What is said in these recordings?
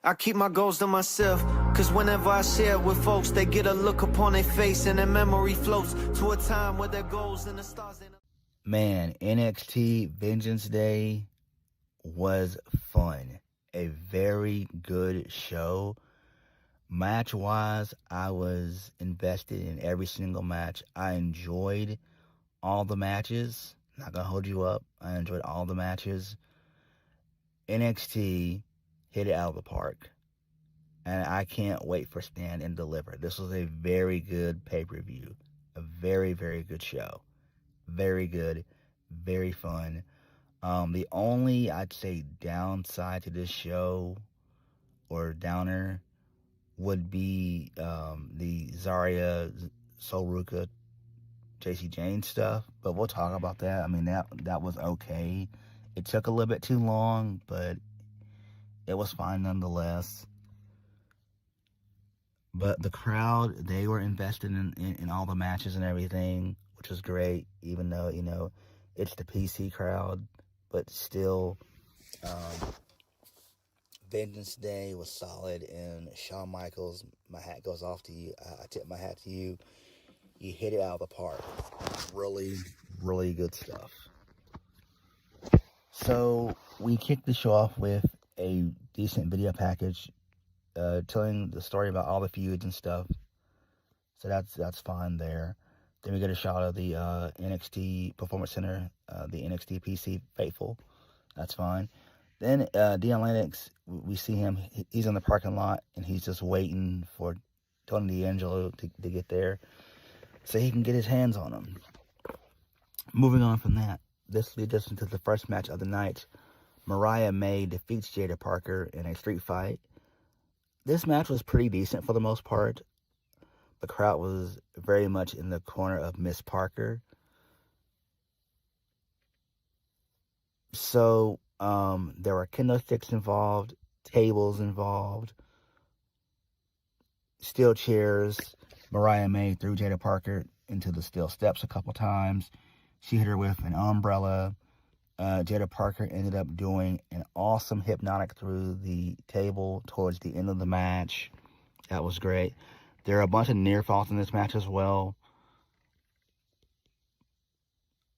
I keep my goals to myself, cause whenever I share it with folks, they get a look upon their face and their memory floats to a time where their goals and the stars ain't... Man, NXT Vengeance Day was fun. A very good show. Match-wise, I was invested in every single match. I enjoyed all the matches. Not gonna hold you up. I enjoyed all the matches. NXT hit it out of the park. And I can't wait for Stand and Deliver. This was a very good pay-per-view. A very, very good show. Very good. Very fun. The only, I'd say, downside to this show, or downer, would be the Zarya, Solruka, JC Jane stuff. But we'll talk about that. I mean, that was okay. It took a little bit too long, but it was fine nonetheless. But the crowd, they were invested in all the matches and everything, which was great, even though, you know, it's the PC crowd. But still, Vengeance Day was solid, and Shawn Michaels, my hat goes off to you. I tip my hat to you. You hit it out of the park. Really, really good stuff. So, we kicked the show off with a decent video package, telling the story about all the feuds and stuff. So that's fine there. Then we get a shot of the NXT Performance Center, the NXT PC faithful. That's fine. Then Dion Lennox, we see him. He's in the parking lot, and he's just waiting for Tony D'Angelo to get there so he can get his hands on him. Moving on from that, this leads us into the first match of the night. Mariah May defeats Jada Parker in a street fight. This match was pretty decent for the most part. The crowd was very much in the corner of Miss Parker. So, there were kendo sticks involved, tables involved, steel chairs. Mariah May threw Jada Parker into the steel steps a couple times. She hit her with an umbrella. Jada Parker ended up doing an awesome hypnotic through the table towards the end of the match. That was great. There are a bunch of near falls in this match as well.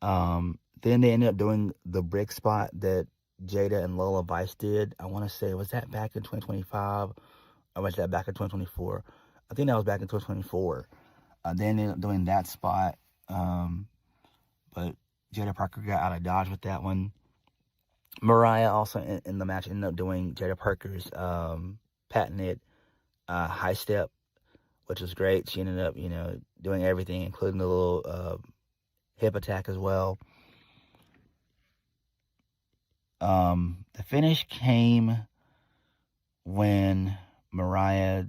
Then they ended up doing the brick spot that Jada and Lola Vice did. I want to say, was that back in 2025? Or was that back in 2024? I think that was back in 2024. They ended up doing that spot. But Jada Parker got out of dodge with that one. Mariah also in the match ended up doing Jada Parker's patented high step, which was great. She ended up, you know, doing everything, including the little hip attack as well. The finish came when Mariah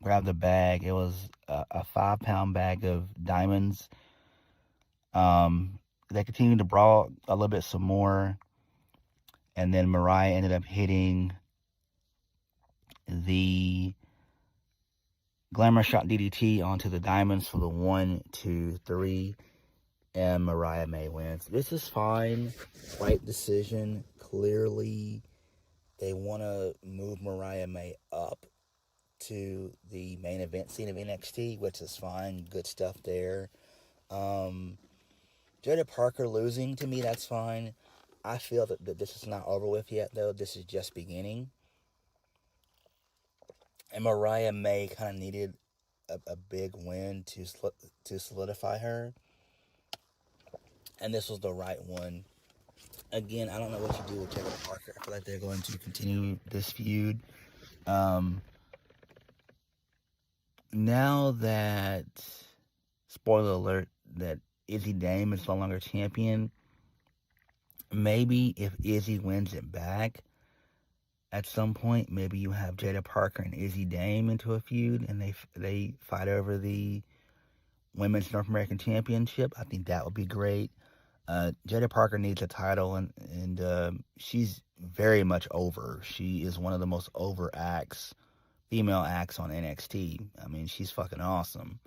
grabbed a bag. It was a 5-pound bag of diamonds. They continued to brawl a little bit some more. And then Mariah ended up hitting the Glamour Shot DDT onto the diamonds for the 1, 2, 3. And Mariah May wins. This is fine. Right decision. Clearly, they want to move Mariah May up to the main event scene of NXT, which is fine. Good stuff there. Jada Parker losing, to me, that's fine. I feel that this is not over with yet, though. This is just beginning. And Mariah May kind of needed a big win to solidify her. And this was the right one. Again, I don't know what you do with Jada Parker. I feel like they're going to continue this feud. Now that, spoiler alert, that Izzy Dame is no longer champion, maybe if Izzy wins it back at some point, maybe you have Jada Parker and Izzy Dame into a feud, and they fight over the Women's North American Championship. I think that would be great. Jada Parker needs a title, and she's very much over. She is one of the most over female acts on NXT. I mean, she's fucking awesome.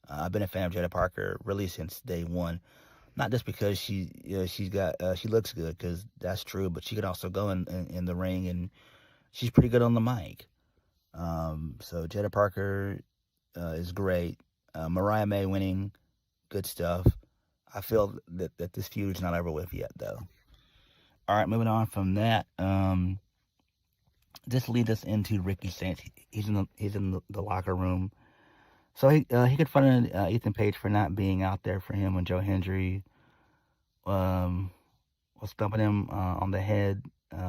I've been a fan of Jada Parker really since day one. Not just because she looks good, because that's true, but she could also go in the ring, and she's pretty good on the mic. So Jada Parker is great. Mariah May winning, good stuff. I feel that this feud is not over with yet, though. All right, moving on from that. This leads us into Ricky Saints. He's in the locker room. So he confronted Ethan Page for not being out there for him when Joe Hendry was thumping him on the head. Put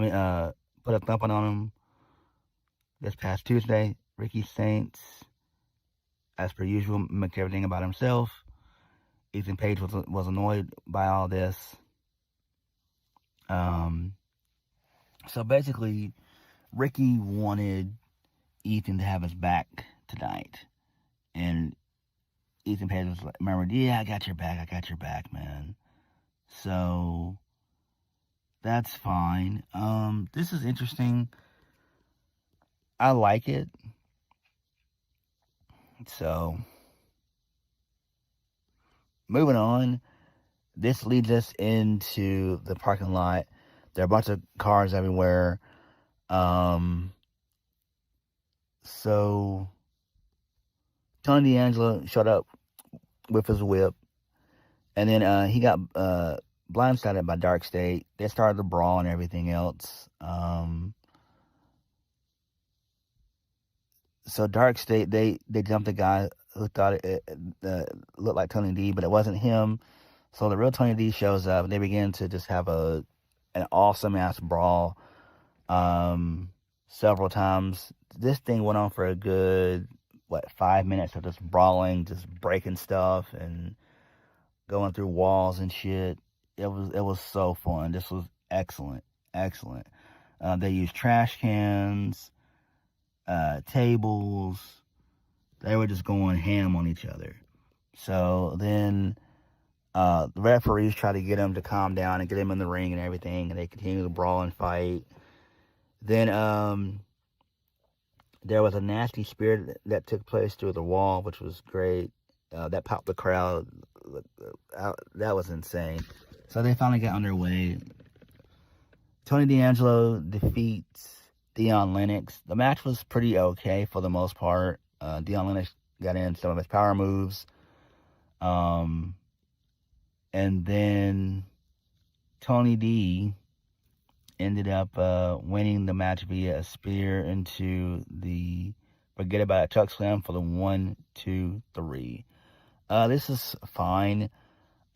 a thumping on him this past Tuesday. Ricky Saints, as per usual, make everything about himself. Ethan Page was annoyed by all this. So basically, Ricky wanted Ethan to have his back tonight. And Ethan Page was like, remember, yeah, I got your back, man. So, that's fine. This is interesting. I like it. So, moving on. This leads us into the parking lot. There are a bunch of cars everywhere. So Tony D'Angelo showed up with his whip, and then he got blindsided by Dark State. They started the brawl and everything else. So Dark State, they jumped a guy who thought it looked like Tony D, but it wasn't him. So the real Tony D shows up, and they begin to just have an awesome ass brawl. Several times. This thing went on for a good 5 minutes of just brawling, just breaking stuff and going through walls and shit. It was so fun. This was excellent. They used trash cans, tables. They were just going ham on each other. So then the referees try to get him to calm down and get him in the ring and everything, and they continue to brawl and fight. Then there was a nasty spear that took place through the wall, which was great. That popped the crowd. That was insane. So they finally got underway. Tony D'Angelo defeats Dion Lennox. The match was pretty okay for the most part. Dion Lennox got in some of his power moves. And then Tony D ended up winning the match via a spear into the Forget About It choke slam for the 1, 2, 3. This is fine.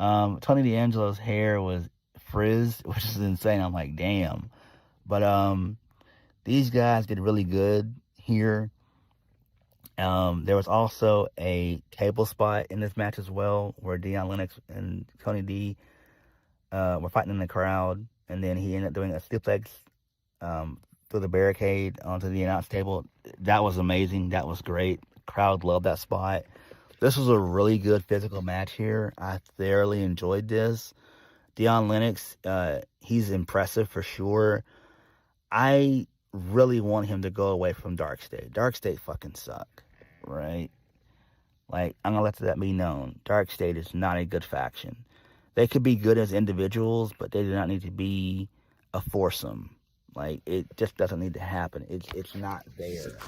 Tony D'Angelo's hair was frizzed, which is insane. I'm like, damn. But these guys did really good here. There was also a table spot in this match as well, where Dion Lennox and Tony D were fighting in the crowd. And then he ended up doing a suplex through the barricade onto the announce table. That was amazing. That was great. Crowd loved that spot. This was a really good physical match here. I thoroughly enjoyed this. Dion Lennox, he's impressive for sure. I really want him to go away from Dark State. Dark State fucking suck, right? Like, I'm going to let that be known. Dark State is not a good faction. They could be good as individuals, but they do not need to be a foursome. Like, it just doesn't need to happen. It's not there.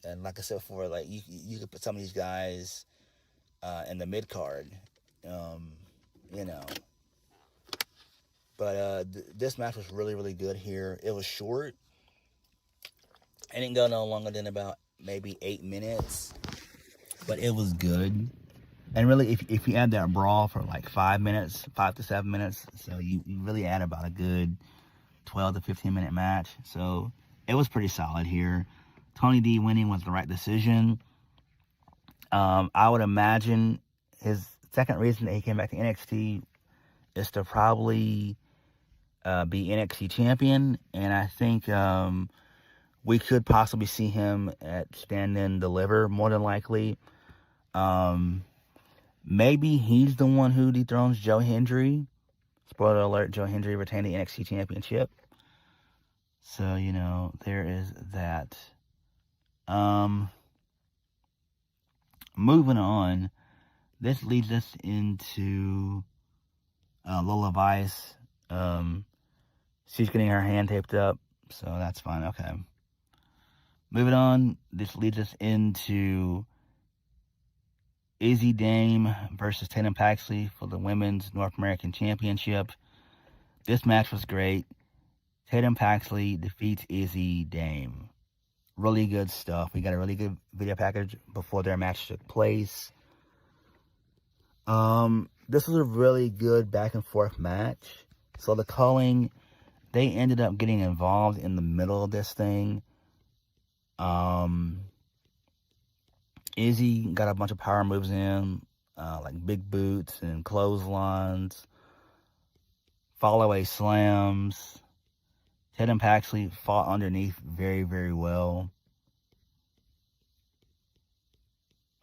And like I said before, like, you could put some of these guys in the mid card, you know. But this match was really, really good here. It was short. It didn't go no longer than about maybe 8 minutes, but it was good. And really, if you add that brawl for like 5 to 7 minutes, so you really add about a good 12 to 15 minute match. So it was pretty solid here. Tony D winning was the right decision. I would imagine his second reason that he came back to NXT is to probably be NXT champion. And I think we could possibly see him at Stand and Deliver, more than likely. Maybe he's the one who dethrones Joe Hendry. Spoiler alert, Joe Hendry retained the NXT championship. So, you know, there is that. Moving on, this leads us into Lola Vice She's getting her hand taped up, so that's fine. Okay. Moving on, this leads us into Izzy Dame versus Tatum Paxley for the Women's North American Championship. This match was great. Tatum Paxley defeats Izzy Dame. Really good stuff. We got a really good video package before their match took place. This was a really good back and forth match. So the calling, they ended up getting involved in the middle of this thing. Izzy got a bunch of power moves in, like big boots and clotheslines, follow-away slams. Tatum Paxley fought underneath very, very well.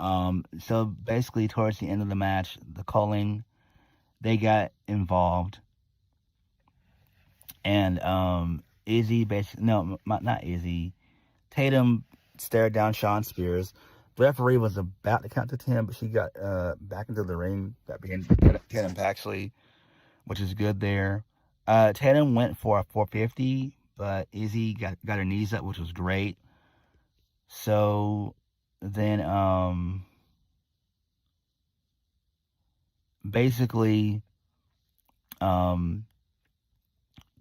So basically, towards the end of the match, the calling, they got involved. And Izzy basically, no, not Izzy. Tatum stared down Shawn Spears. The referee was about to count to 10, but she got back into the ring. That began Tatum Paxley, which is good there. Tatum went for a 450, but Izzy got her knees up, which was great. So then, basically,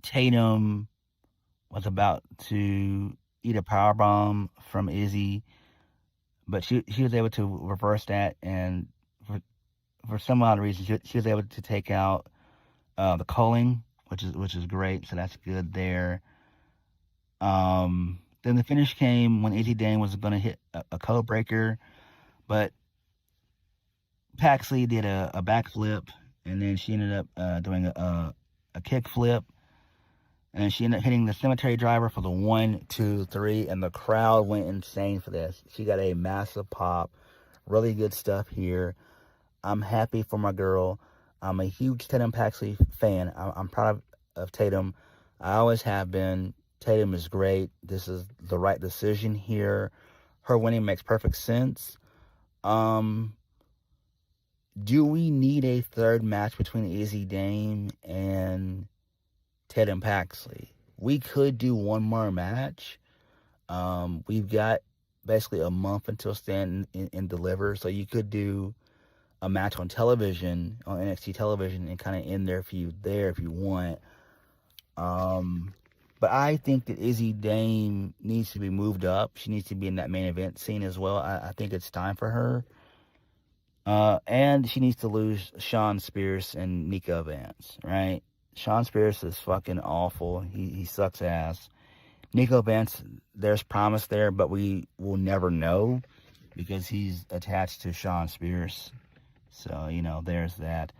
Tatum was about to eat a powerbomb from Izzy, but she was able to reverse that, and for some odd reason, she was able to take out the culling, which is great. So that's good there. Then the finish came when Izzy Dame was going to hit a code breaker, but Paxley did a backflip, and then she ended up doing a kick flip. And she ended up hitting the cemetery driver for the 1, 2, 3, and the crowd went insane for this. She got a massive pop. Really good stuff here. I'm happy for my girl. I'm a huge Tatum Paxley fan. I'm proud of Tatum. I always have been. Tatum is great. This is the right decision here. Her winning makes perfect sense. Do we need a third match between Izzy Dame and Tatum Paxley? We could do one more match. We've got basically a month until Stand and Deliver, so you could do a match on television, on NXT television, and kind of end their feud there if you want. But I think that Izzy Dame needs to be moved up. She needs to be in that main event scene as well. I think it's time for her. And she needs to lose Shawn Spears and Nika Vance, right? Shawn Spears is fucking awful. He sucks ass. Nika Vance, there's promise there, but we will never know because he's attached to Shawn Spears. So, there's that.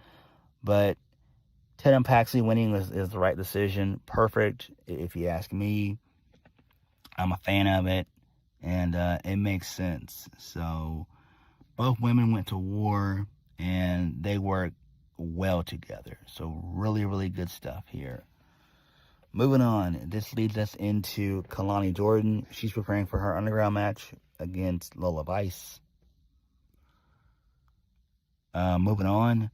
But Tatum Paxley winning is the right decision. Perfect, if you ask me. I'm a fan of it, and it makes sense. So, both women went to war, and they worked well together. So, really, really good stuff here. Moving on, this leads us into Kalani Jordan. She's preparing for her underground match against Lola Vice. Moving on.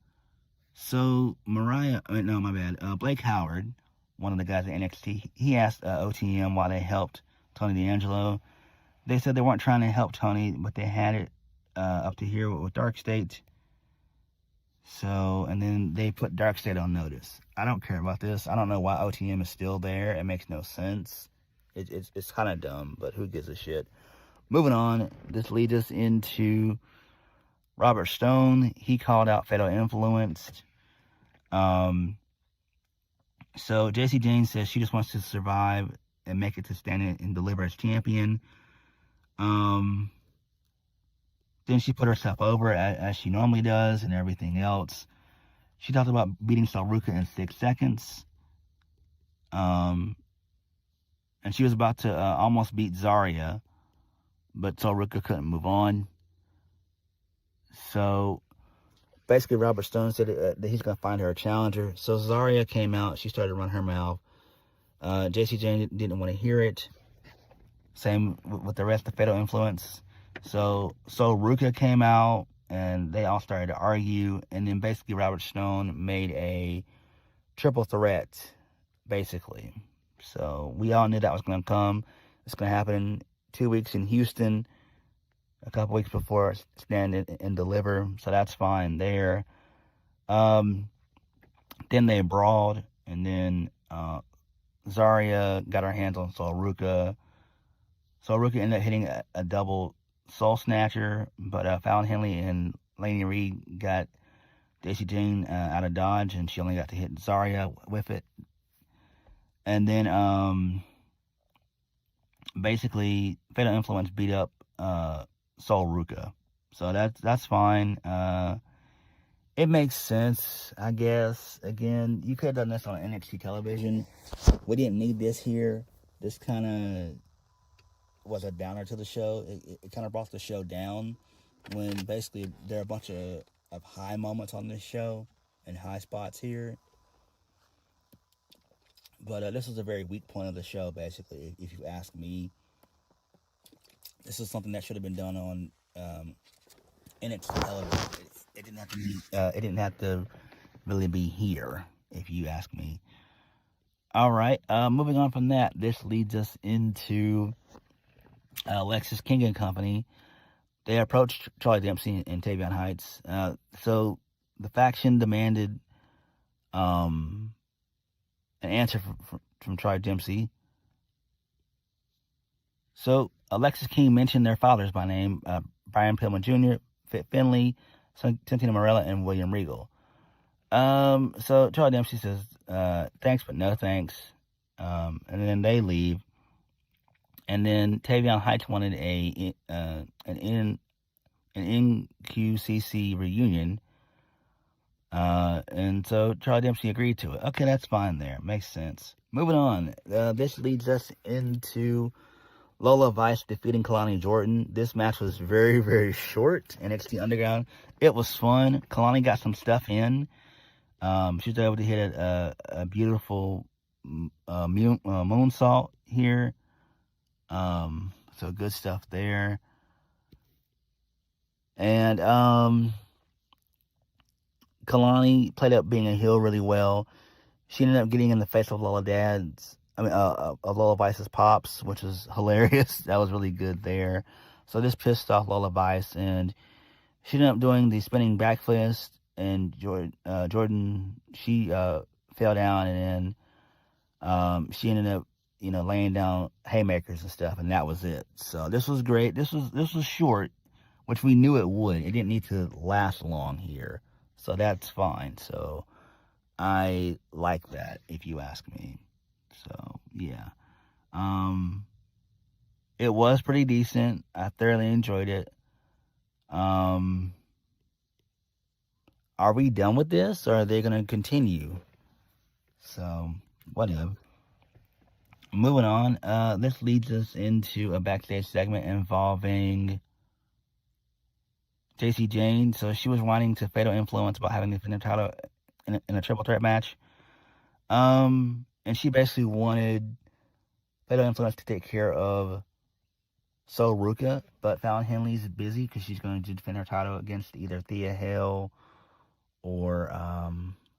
So, Blake Howard, one of the guys at NXT, he asked OTM why they helped Tony D'Angelo. They said they weren't trying to help Tony, but they had it up to here with Dark State. So, and then they put Dark State on notice. I don't care about this. I don't know why OTM is still there. It makes no sense. It's kind of dumb, but who gives a shit? Moving on, this leads us into Robert Stone. He called out Fatal Influenced. So Jacy Jayne says she just wants to survive and make it to Stand and Deliver as champion. Then she put herself over as she normally does and everything else. She talked about beating Saruka in 6 seconds. And she was about to almost beat Zarya, but Saruka couldn't move on. So basically, Robert Stone said that he's going to find her a challenger. So Zarya came out. She started to run her mouth. Jacy Jayne didn't want to hear it. Same with the rest of Fatal Influence. So Ruka came out, and they all started to argue. And then basically Robert Stone made a triple threat basically. So we all knew that was going to come. It's going to happen in 2 weeks in Houston, a couple weeks before Stand and Deliver. So that's fine there. Then they brawled, and then Zarya got her hands on Sol Ruka. Sol Ruka ended up hitting a double Soul Snatcher, but Fallon Henley and Laney Reed got Izzy Dame out of dodge, and she only got to hit Zarya with it. And then basically Fatal Influence beat up Sol Ruka. So that's fine. It makes sense, I guess. Again, you could have done this on NXT television. We didn't need this here. This kind of was a downer to the show. It kind of brought the show down when basically there are a bunch of high moments on this show and high spots here. But this is a very weak point of the show, basically, if you ask me. This is something that should have been done on NXT television. It didn't have to be. It didn't have to really be here, if you ask me. All right. Moving on from that, this leads us into Lexis King and Company. They approached Charlie Dempsey and Tavion Heights. So the faction demanded an answer from Charlie Dempsey. So Alexis King mentioned their fathers by name, Brian Pillman Jr., Fit Finley, Santino Marella, and William Regal. So Charlie Dempsey says, thanks, but no thanks. And then they leave. And then Tavion Heights wanted an NQCC reunion. And so Charlie Dempsey agreed to it. Okay, that's fine there. Makes sense. Moving on. This leads us into Lola Vice defeating Kalani Jordan. This match was very, very short. NXT Underground. It was fun. Kalani got some stuff in. She was able to hit a beautiful moonsault here. So good stuff there. And Kalani played up being a heel really well. She ended up getting in the face of Lola Vice's pops, which was hilarious. That was really good there. So this pissed off Lola Vice, and she ended up doing the spinning backfist, and Jordan, she fell down, and then she ended up, laying down haymakers and stuff, and that was it. So this was great. This was short, which we knew it would. It didn't need to last long here. So that's fine. So I like that, if you ask me. So, yeah. It was pretty decent. I thoroughly enjoyed it. Are we done with this, or are they going to continue? So, whatever. Moving on. This leads us into a backstage segment involving JC Jane. So she was whining to Fatal Influence about having to defend her title in a triple threat match. And she basically wanted Fatal Influence to take care of Sol Ruka, but Fallon Henley's busy because she's going to defend her title against either Thea Hale or I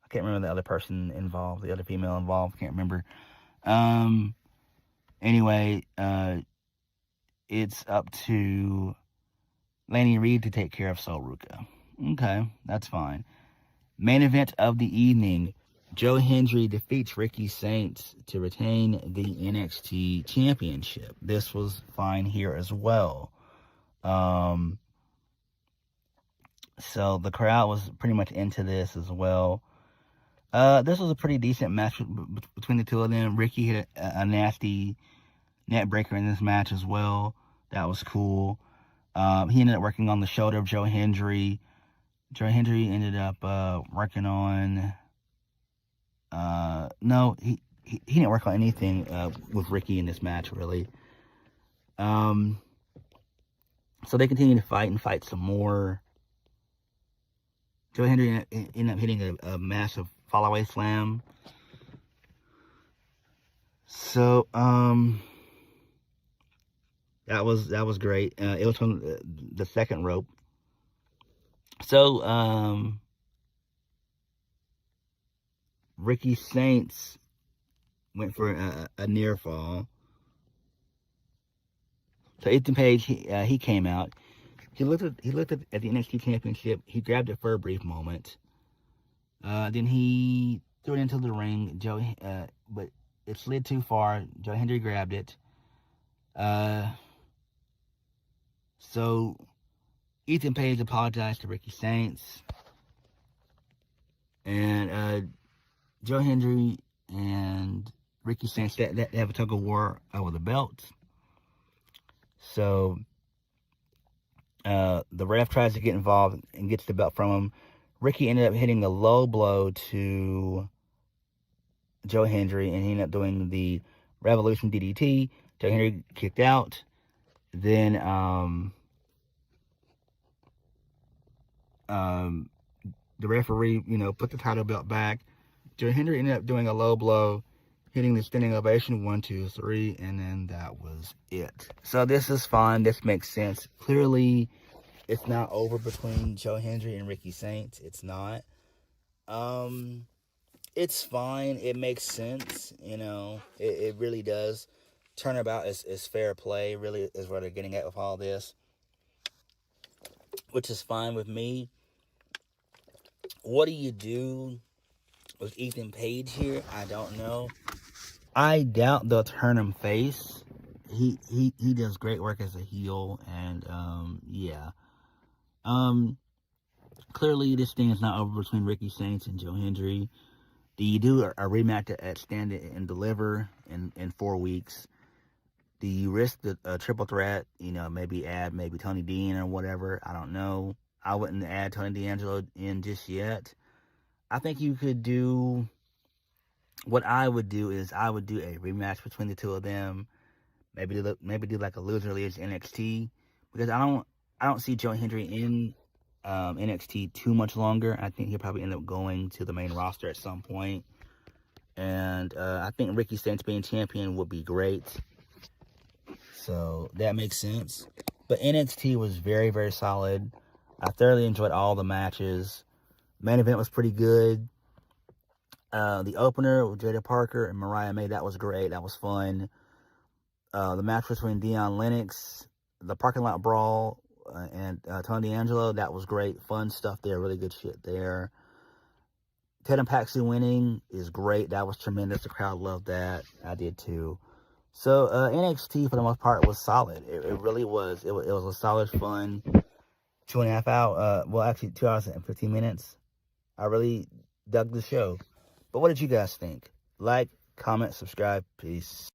can't remember the other person involved, the other female involved. Can't remember. Anyway, it's up to Laney Reed to take care of Sol Ruka. Okay, that's fine. Main event of the evening. Joe Hendry defeats Ricky Saints to retain the NXT Championship. This was fine here as well. So the crowd was pretty much into this as well. This was a pretty decent match between the two of them. Ricky hit a nasty net breaker in this match as well. That was cool. He ended up working on the shoulder of Joe Hendry. Joe Hendry ended up working on... no, he didn't work on anything with Ricky in this match, really. So they continue to fight some more. Joe Hendry ended up hitting a massive fall-away slam. So, that was great. It was from the second rope. So, Ricky Saints went for a near fall. So Ethan Page, he came out. He looked at the NXT Championship. He grabbed it for a brief moment. Then he threw it into the ring. But it slid too far. Joe Hendry grabbed it. So Ethan Page apologized to Ricky Saints. And Joe Hendry and Ricky Saints, they have a tug of war over the belt. So the ref tries to get involved and gets the belt from him. Ricky ended up hitting a low blow to Joe Hendry, and he ended up doing the Revolution DDT. Joe Hendry kicked out. Then the referee, put the title belt back. Joe Hendry ended up doing a low blow, hitting the standing ovation, 1, 2, 3, and then that was it. So this is fine. This makes sense. Clearly, it's not over between Joe Hendry and Ricky Saints. It's not. It's fine. It makes sense. It really does. Turnabout is fair play, really, is what they're getting at with all this, which is fine with me. What do you do with Ethan Page here? I don't know. I doubt they'll turn him face. He does great work as a heel, and yeah. Clearly this thing is not over between Ricky Saints and Joe Hendry. Do you do a rematch at Stand and Deliver in 4 weeks? Do you risk the triple threat? Maybe add Tony Dean or whatever. I don't know. I wouldn't add Tony D'Angelo in just yet. I think you could do. What I would do is I would do a rematch between the two of them. Maybe do like a loser leaves NXT, because I don't see Joe Hendry in NXT too much longer. I think he'll probably end up going to the main roster at some point. And I think Ricky Saints being champion would be great. So that makes sense. But NXT was very, very solid. I thoroughly enjoyed all the matches. Main event was pretty good. The opener with Jada Parker and Mariah May, that was great. That was fun. The match between Dion Lennox, the parking lot brawl, and Tony D'Angelo, that was great. Fun stuff there. Really good shit there. Tatum Paxley winning is great. That was tremendous. The crowd loved that. I did too. So NXT, for the most part, was solid. It really was. It was a solid, fun 2.5 hours. Well, actually, 2 hours and 15 minutes. I really dug the show. But what did you guys think? Like, comment, subscribe. Peace.